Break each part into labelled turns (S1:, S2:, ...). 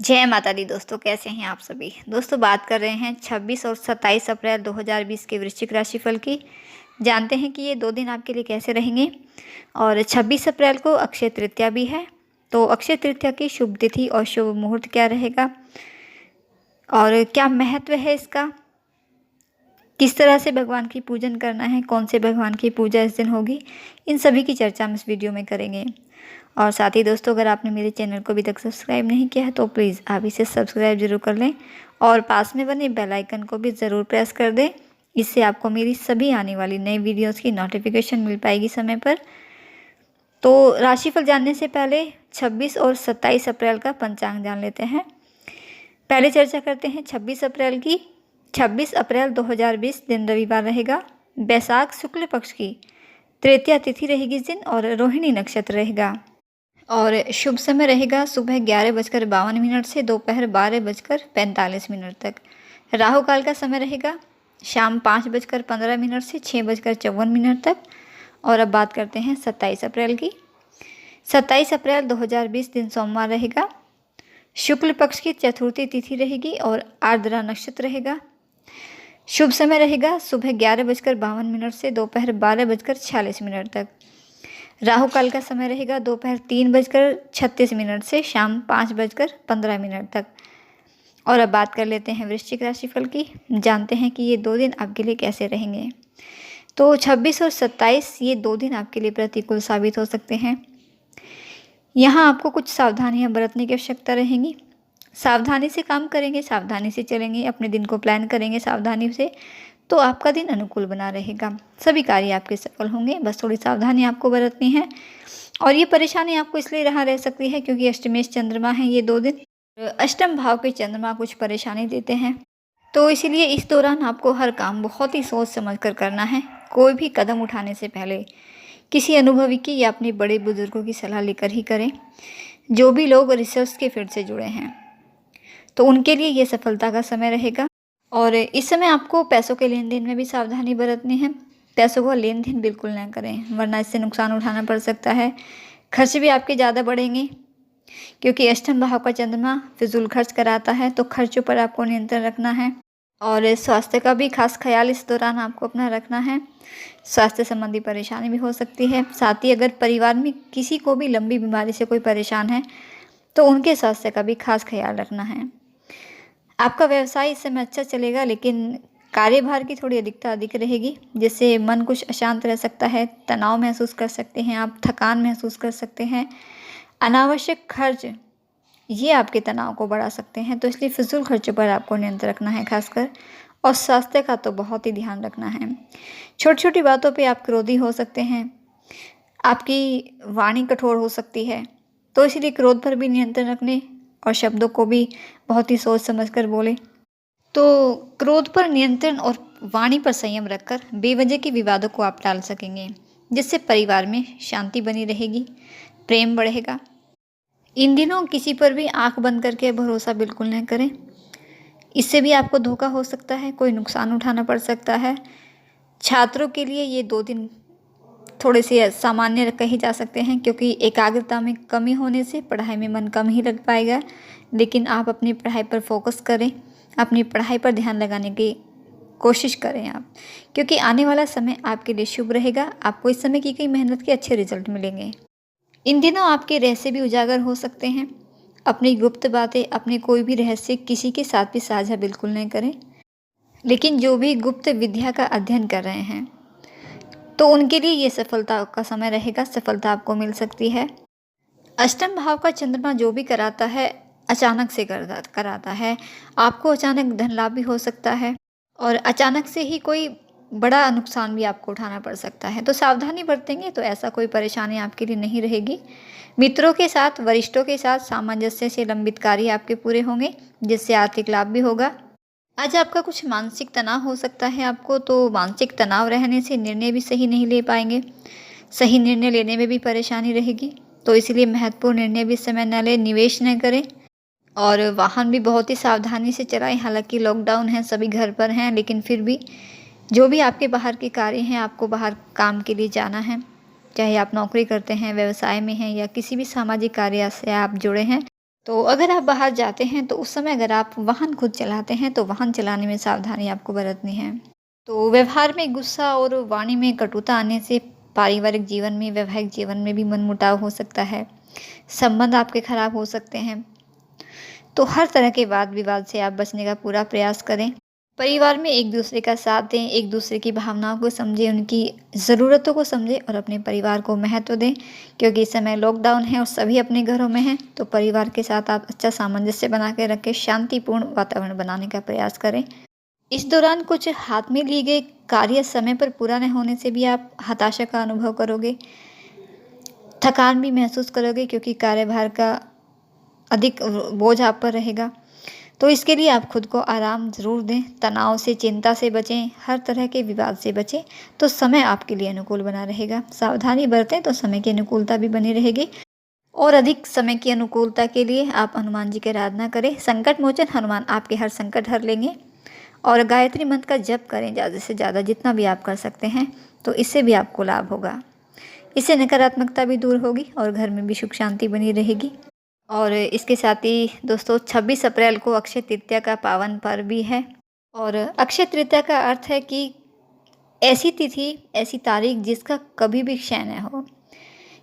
S1: जय माता दी दोस्तों, कैसे हैं आप सभी। दोस्तों बात कर रहे हैं 26 और 27 अप्रैल 2020 के वृश्चिक राशिफल की। जानते हैं कि ये 2 दिन आपके लिए कैसे रहेंगे। और 26 अप्रैल को अक्षय तृतीया भी है, तो अक्षय तृतीया की शुभ तिथि और शुभ मुहूर्त क्या रहेगा और क्या महत्व है इसका, किस तरह से भगवान की पूजन करना है, कौन से भगवान की पूजा इस दिन होगी, इन सभी की चर्चा हम इस वीडियो में करेंगे। और साथ ही दोस्तों, अगर आपने मेरे चैनल को अभी तक सब्सक्राइब नहीं किया है तो प्लीज़ आप इसे सब्सक्राइब जरूर कर लें और पास में बने बेल आइकन को भी ज़रूर प्रेस कर दें। इससे आपको मेरी सभी आने वाली नई वीडियोस की नोटिफिकेशन मिल पाएगी समय पर। तो राशिफल जानने से पहले 26 और 27 अप्रैल का पंचांग जान लेते हैं। पहले चर्चा करते हैं 26 अप्रैल की। 26 अप्रैल 2020 दिन रविवार रहेगा। बैसाख शुक्ल पक्ष की तृतीया तिथि रहेगी इस दिन और रोहिणी नक्षत्र रहेगा। और शुभ समय रहेगा सुबह 11:52 से दोपहर 12:45 तक। राहु काल का समय रहेगा शाम 5:15 से 6:54 तक। और अब बात करते हैं 27 अप्रैल की। 27 अप्रैल 2020 दिन सोमवार रहेगा। शुक्ल पक्ष की चतुर्थी तिथि रहेगी और आर्द्रा नक्षत्र रहेगा। शुभ समय रहेगा सुबह 11:52 से दोपहर 12:46 तक। राहु काल का समय रहेगा दोपहर 3:36 से शाम 5:15 तक। और अब बात कर लेते हैं वृश्चिक राशिफल की। जानते हैं कि ये 2 दिन आपके लिए कैसे रहेंगे। तो 26 और 27 ये 2 दिन आपके लिए प्रतिकूल साबित हो सकते हैं। यहाँ आपको कुछ सावधानियाँ बरतने की आवश्यकता रहेंगी। सावधानी से काम करेंगे, सावधानी से चलेंगे, अपने दिन को प्लान करेंगे सावधानी से, तो आपका दिन अनुकूल बना रहेगा। सभी कार्य आपके सफल होंगे। बस थोड़ी सावधानी आपको बरतनी है। और ये परेशानी आपको इसलिए रह सकती है क्योंकि अष्टमेश चंद्रमा है ये 2 दिन। अष्टम भाव के चंद्रमा कुछ परेशानी देते हैं, तो इसीलिए इस दौरान आपको हर काम बहुत ही सोच समझ कर करना है। कोई भी कदम उठाने से पहले किसी अनुभवी की या अपने बड़े बुजुर्गों की सलाह लेकर ही करें। जो भी लोग रिसर्च के फील्ड से जुड़े हैं तो उनके लिए ये सफलता का समय रहेगा। और इस समय आपको पैसों के लेन देन में भी सावधानी बरतनी है। पैसों का लेन देन बिल्कुल ना करें, वरना इससे नुकसान उठाना पड़ सकता है। खर्च भी आपके ज़्यादा बढ़ेंगे क्योंकि अष्टम भाव का चंद्रमा फिजूल खर्च कराता है, तो खर्चों पर आपको नियंत्रण रखना है। और स्वास्थ्य का भी खास ख्याल इस दौरान आपको अपना रखना है। स्वास्थ्य संबंधी परेशानी भी हो सकती है। साथ ही अगर परिवार में किसी को भी लंबी बीमारी से कोई परेशान है तो उनके स्वास्थ्य का भी खास ख्याल रखना है। आपका व्यवसाय इस समय अच्छा चलेगा, लेकिन कार्यभार की थोड़ी अधिक रहेगी, जिससे मन कुछ अशांत रह सकता है। तनाव महसूस कर सकते हैं आप, थकान महसूस कर सकते हैं। अनावश्यक खर्च ये आपके तनाव को बढ़ा सकते हैं, तो इसलिए फिजूल खर्चों पर आपको नियंत्रण रखना है खासकर। और स्वास्थ्य का तो बहुत ही ध्यान रखना है। छोटी छोटी बातों पे आप क्रोधी हो सकते हैं, आपकी वाणी कठोर हो सकती है, तो इसीलिए क्रोध पर भी नियंत्रण रखने और शब्दों को भी बहुत ही सोच समझकर बोले। तो क्रोध पर नियंत्रण और वाणी पर संयम रखकर बेवजह के विवादों को आप टाल सकेंगे, जिससे परिवार में शांति बनी रहेगी, प्रेम बढ़ेगा। इन दिनों किसी पर भी आंख बंद करके भरोसा बिल्कुल न करें, इससे भी आपको धोखा हो सकता है, कोई नुकसान उठाना पड़ सकता है। छात्रों के लिए ये 2 दिन थोड़े से सामान्य कहे जा सकते हैं, क्योंकि एकाग्रता में कमी होने से पढ़ाई में मन कम ही लग पाएगा। लेकिन आप अपनी पढ़ाई पर फोकस करें, अपनी पढ़ाई पर ध्यान लगाने की कोशिश करें आप, क्योंकि आने वाला समय आपके लिए शुभ रहेगा। आपको इस समय की गई मेहनत के अच्छे रिजल्ट मिलेंगे। इन दिनों आपके रहस्य भी उजागर हो सकते हैं। अपनी गुप्त बातें, अपने कोई भी रहस्य किसी के साथ भी साझा बिल्कुल नहीं करें। लेकिन जो भी गुप्त विद्या का अध्ययन कर रहे हैं तो उनके लिए ये सफलता का समय रहेगा, सफलता आपको मिल सकती है। अष्टम भाव का चंद्रमा जो भी कराता है अचानक से कराता है। आपको अचानक धन लाभ भी हो सकता है और अचानक से ही कोई बड़ा नुकसान भी आपको उठाना पड़ सकता है। तो सावधानी बरतेंगे तो ऐसा कोई परेशानी आपके लिए नहीं रहेगी। मित्रों के साथ, वरिष्ठों के साथ सामंजस्य से लंबित कार्य आपके पूरे होंगे, जिससे आर्थिक लाभ भी होगा। आज आपका कुछ मानसिक तनाव हो सकता है आपको, तो मानसिक तनाव रहने से निर्णय भी सही नहीं ले पाएंगे। सही निर्णय लेने में भी परेशानी रहेगी, तो इसीलिए महत्वपूर्ण निर्णय भी इस समय न लें, निवेश न करें। और वाहन भी बहुत ही सावधानी से चलाएं। हालांकि लॉकडाउन है, सभी घर पर हैं, लेकिन फिर भी जो भी आपके बाहर के कार्य हैं, आपको बाहर काम के लिए जाना है, चाहे आप नौकरी करते हैं, व्यवसाय में हैं या किसी भी सामाजिक कार्य से आप जुड़े हैं, तो अगर आप बाहर जाते हैं तो उस समय अगर आप वाहन खुद चलाते हैं तो वाहन चलाने में सावधानी आपको बरतनी है। तो व्यवहार में गुस्सा और वाणी में कटुता आने से पारिवारिक जीवन में, वैवाहिक जीवन में भी मनमुटाव हो सकता है। संबंध आपके खराब हो सकते हैं। तो हर तरह के वाद विवाद से आप बचने का पूरा प्रयास करें। परिवार में एक दूसरे का साथ दें, एक दूसरे की भावनाओं को समझें, उनकी ज़रूरतों को समझें और अपने परिवार को महत्व दें, क्योंकि इस समय लॉकडाउन है और सभी अपने घरों में हैं। तो परिवार के साथ आप अच्छा सामंजस्य बना के रखें, शांतिपूर्ण वातावरण बनाने का प्रयास करें। इस दौरान कुछ हाथ में लिए गए कार्य समय पर पूरा न होने से भी आप हताशा का अनुभव करोगे, थकान भी महसूस करोगे, क्योंकि कार्यभार का अधिक बोझ आप पर रहेगा। तो इसके लिए आप खुद को आराम ज़रूर दें, तनाव से, चिंता से बचें, हर तरह के विवाद से बचें, तो समय आपके लिए अनुकूल बना रहेगा। सावधानी बरतें तो समय की अनुकूलता भी बनी रहेगी। और अधिक समय की अनुकूलता के लिए आप हनुमान जी की आराधना करें। संकट मोचन हनुमान आपके हर संकट हर लेंगे। और गायत्री मंत्र का जप करें ज़्यादा से ज़्यादा, जितना भी आप कर सकते हैं, तो इससे भी आपको लाभ होगा। इससे नकारात्मकता भी दूर होगी और घर में भी सुख शांति बनी रहेगी। और इसके साथ ही दोस्तों 26 अप्रैल को अक्षय तृतीया का पावन पर्व भी है। और अक्षय तृतीया का अर्थ है कि ऐसी तिथि, ऐसी तारीख जिसका कभी भी क्षय न हो,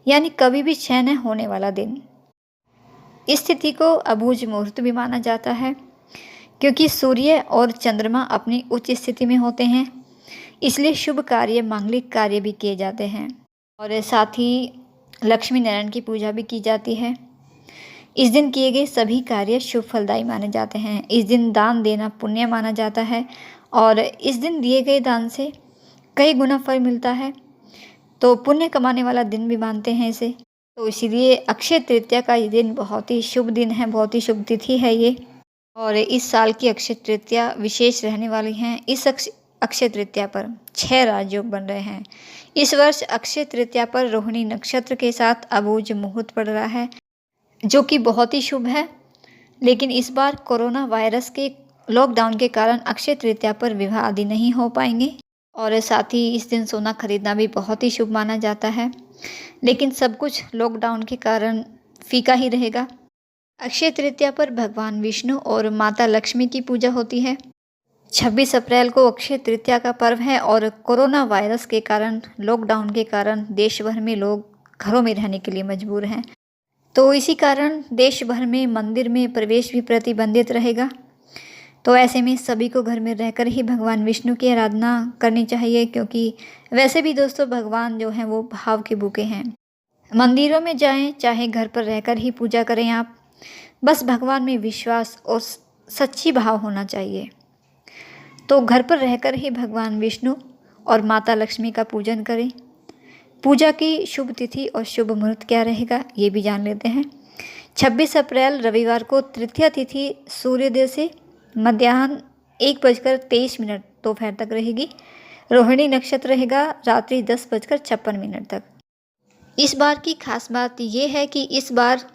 S1: यानी कभी भी क्षय न होने वाला दिन। इस तिथि को अबूझ मुहूर्त भी माना जाता है, क्योंकि सूर्य और चंद्रमा अपनी उच्च स्थिति में होते हैं, इसलिए शुभ कार्य, मांगलिक कार्य भी किए जाते हैं। और साथ ही लक्ष्मी नारायण की पूजा भी की जाती है। इस दिन किए गए सभी कार्य शुभ फलदायी माने जाते हैं। इस दिन दान देना पुण्य माना जाता है और इस दिन दिए गए दान से कई गुना फल मिलता है, तो पुण्य कमाने वाला दिन भी मानते हैं इसे। तो इसीलिए अक्षय तृतीया का ये दिन बहुत ही शुभ दिन है, बहुत ही शुभ तिथि है ये। और इस साल की अक्षय तृतीया विशेष रहने वाली हैं। इस अक्षय तृतीया पर 6 राजयोग बन रहे हैं। इस वर्ष अक्षय तृतीया पर रोहिणी नक्षत्र के साथ अबूझ मुहूर्त पड़ रहा है, जो कि बहुत ही शुभ है। लेकिन इस बार कोरोना वायरस के लॉकडाउन के कारण अक्षय तृतीया पर विवाह आदि नहीं हो पाएंगे। और साथ ही इस दिन सोना खरीदना भी बहुत ही शुभ माना जाता है, लेकिन सब कुछ लॉकडाउन के कारण फीका ही रहेगा। अक्षय तृतीया पर भगवान विष्णु और माता लक्ष्मी की पूजा होती है। 26 अप्रैल को अक्षय तृतीया का पर्व है और कोरोना वायरस के कारण, लॉकडाउन के कारण देश भर में लोग घरों में रहने के लिए मजबूर हैं। तो इसी कारण देश भर में मंदिर में प्रवेश भी प्रतिबंधित रहेगा। तो ऐसे में सभी को घर में रहकर ही भगवान विष्णु की आराधना करनी चाहिए, क्योंकि वैसे भी दोस्तों भगवान जो हैं वो भाव के भूखे हैं। मंदिरों में जाएं, चाहे घर पर रहकर ही पूजा करें आप, बस भगवान में विश्वास और सच्ची भाव होना चाहिए। तो घर पर रहकर ही भगवान विष्णु और माता लक्ष्मी का पूजन करें। पूजा की शुभ तिथि और शुभ मुहूर्त क्या रहेगा ये भी जान लेते हैं। 26 अप्रैल रविवार को तृतीया तिथि सूर्योदय से मध्याह्न 1:23 दोपहर तक रहेगी। रोहिणी नक्षत्र रहेगा रात्रि 10:56 तक। इस बार की खास बात ये है कि इस बार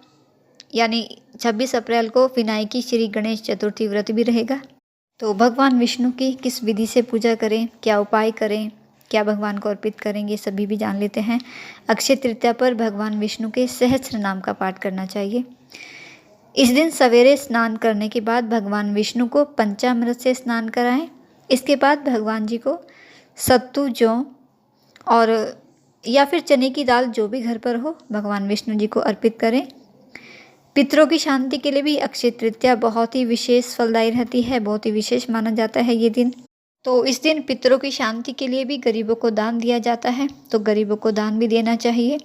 S1: यानी 26 अप्रैल को विनायकी श्री गणेश चतुर्थी व्रत भी रहेगा। तो भगवान विष्णु की किस विधि से पूजा करें, क्या उपाय करें, क्या भगवान को अर्पित करेंगे, सभी भी जान लेते हैं। अक्षय तृतीया पर भगवान विष्णु के सहस्त्र नाम का पाठ करना चाहिए। इस दिन सवेरे स्नान करने के बाद भगवान विष्णु को पंचामृत से स्नान कराएं। इसके बाद भगवान जी को सत्तू, जौ और या फिर चने की दाल, जो भी घर पर हो, भगवान विष्णु जी को अर्पित करें। पितरों की शांति के लिए भी अक्षय तृतीया बहुत ही विशेष फलदायी रहती है, बहुत ही विशेष माना जाता है ये दिन। तो इस दिन पितरों की शांति के लिए भी गरीबों को दान दिया जाता है, तो गरीबों को दान भी देना चाहिए।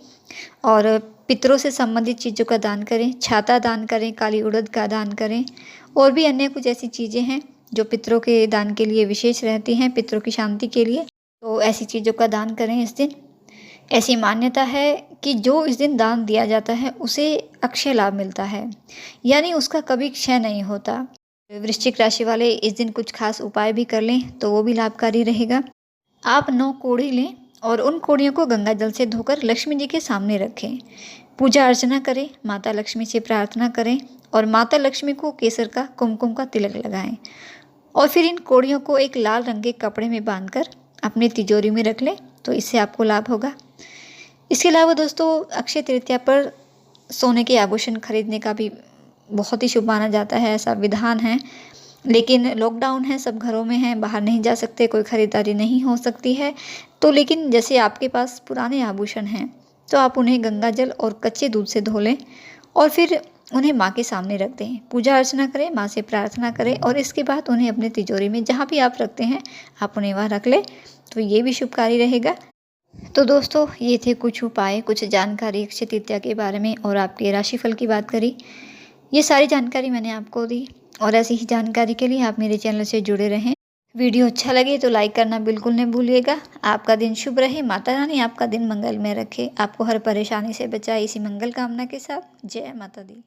S1: और पितरों से संबंधित चीज़ों का दान करें, छाता दान करें, काली उड़द का दान करें, और भी अन्य कुछ ऐसी चीज़ें हैं जो पितरों के दान के लिए विशेष रहती हैं, पितरों की शांति के लिए। तो ऐसी चीज़ों का दान करें इस दिन। ऐसी मान्यता है कि जो इस दिन दान दिया जाता है उसे अक्षय लाभ मिलता है, यानी उसका कभी क्षय नहीं होता। वृश्चिक राशि वाले इस दिन कुछ खास उपाय भी कर लें तो वो भी लाभकारी रहेगा। आप 9 कोड़ी लें और उन कोड़ियों को गंगा जल से धोकर लक्ष्मी जी के सामने रखें। पूजा अर्चना करें, माता लक्ष्मी से प्रार्थना करें और माता लक्ष्मी को केसर का, कुमकुम का तिलक लगाएं। और फिर इन कोड़ियों को एक लाल रंग के कपड़े में बांधकर अपनी तिजोरी में रख लें, तो इससे आपको लाभ होगा। इसके अलावा दोस्तों अक्षय तृतीया पर सोने के आभूषण खरीदने का भी बहुत ही शुभ माना जाता है, ऐसा विधान है। लेकिन लॉकडाउन है, सब घरों में हैं, बाहर नहीं जा सकते, कोई ख़रीदारी नहीं हो सकती है। तो लेकिन जैसे आपके पास पुराने आभूषण हैं, तो आप उन्हें गंगा जल और कच्चे दूध से धो लें और फिर उन्हें माँ के सामने रख दें। पूजा अर्चना करें, माँ से प्रार्थना करें और इसके बाद उन्हें अपने तिजोरी में जहाँ भी आप रखते हैं, आप उन्हें वहाँ रख लें, तो ये भी शुभकारी रहेगा। तो दोस्तों, ये थे कुछ उपाय, कुछ जानकारी अक्षय तृतीया के बारे में और आपके राशिफल की बात करी। ये सारी जानकारी मैंने आपको दी और ऐसी ही जानकारी के लिए आप मेरे चैनल से जुड़े रहें। वीडियो अच्छा लगे तो लाइक करना बिल्कुल नहीं भूलिएगा। आपका दिन शुभ रहे, माता रानी आपका दिन मंगलमय रखे, आपको हर परेशानी से बचाए, इसी मंगल कामना के साथ जय माता दी।